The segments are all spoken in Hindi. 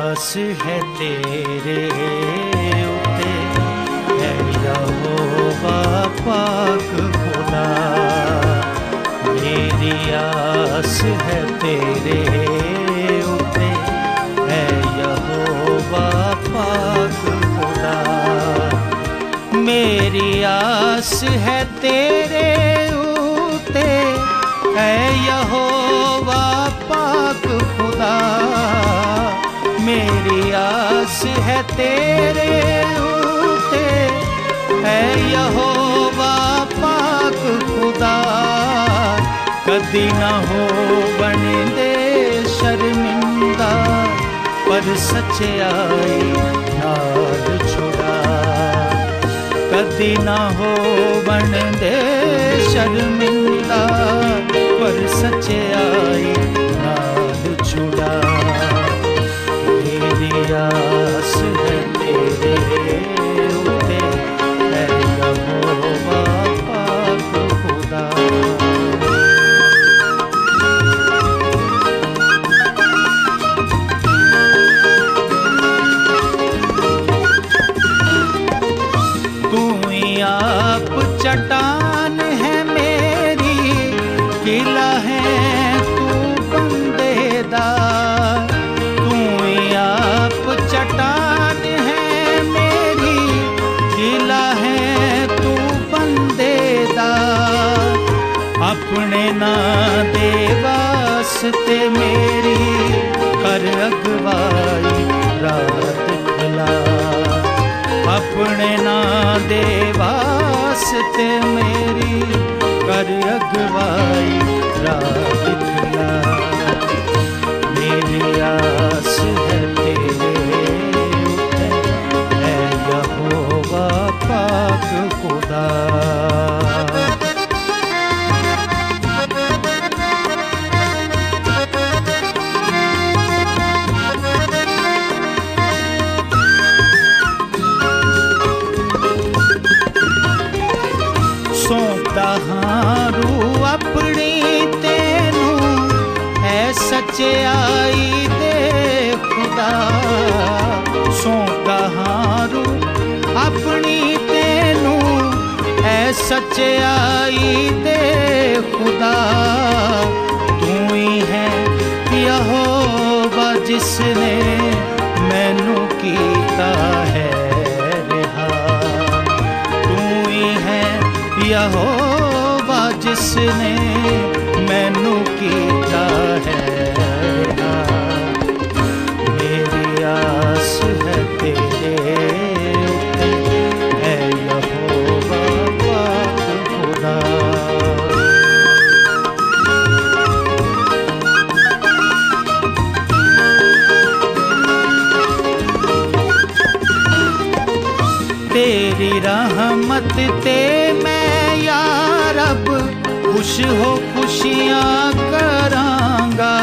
आस है तेरे उते है यहोवा पाक खुदा। मेरी आस है तेरे उते है यहोवा पाक खुदा। मेरी आस है तेरे उते है यहोवा पाक खुदा। मेरी आस है तेरे उते है यहोवा पाक खुदा। कदी ना हो बनदे शर्मिंदा पर सच्चाई नाल छुड़ा। कदी ना हो बनदे शर्मिंदा पर सच्चाई नाल छुड़ा। मेरी आस है तेरे उते है यहोवा पाक खुदा। आप चट्टान है मेरी किला है तू बंदेदार। तू आप चट्टान है मेरी किला है तू बंदेदार। अपने ना दे वास्ते मेरी कर अगवाई रात खला। अपने ना दे वास्ते मेरी कर अगवाई रात खला। मेरी आस है तेरे उते है यहोवा पाक खुदा। सौंपदा हारू अपनी तेनू है सच्चाई दे खुदा। सौंपदा हारू अपनी तेनू है सच्चाई दे खुदा। तू ही है यहोवा जिसने मैनू कीता है रिहा। तू ही है यहोवा जिसने मैनू कीता है रिहा। मेरी आस है तेरे उते है यहोवा पाक खुदा। तेरी रहमत ते मैं या रब खुश हो खुशियाँ करांगा।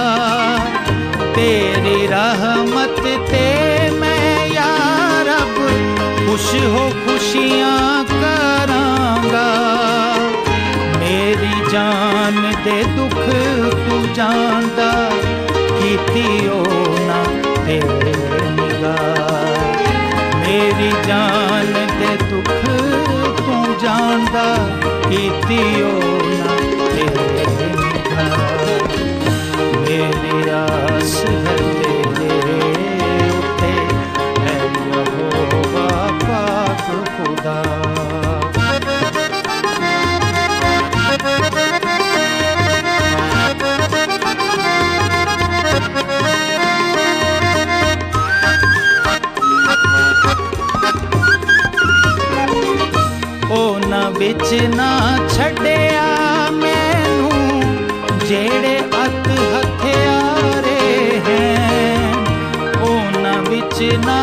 तेरी रहमत ते मैं या रब खुश हो खुशियाँ करांगा। मेरी जान दे दुख तू जानदा कीती ओ ना तेरे निगाह। मेरी जान दे दुख तू जानदा कीती ओ ना तेरे निगाह। मेरी आस है तेरे उते है यहोवा पाक खुदा। विच ना छड्डिया मैनू जेड़े अत हथियारे हैं। उन्हां विच ना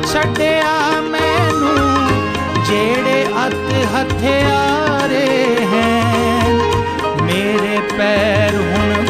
छड्डिया मैनू जेड़े अत हथियारे हैं। मेरे पैर हुण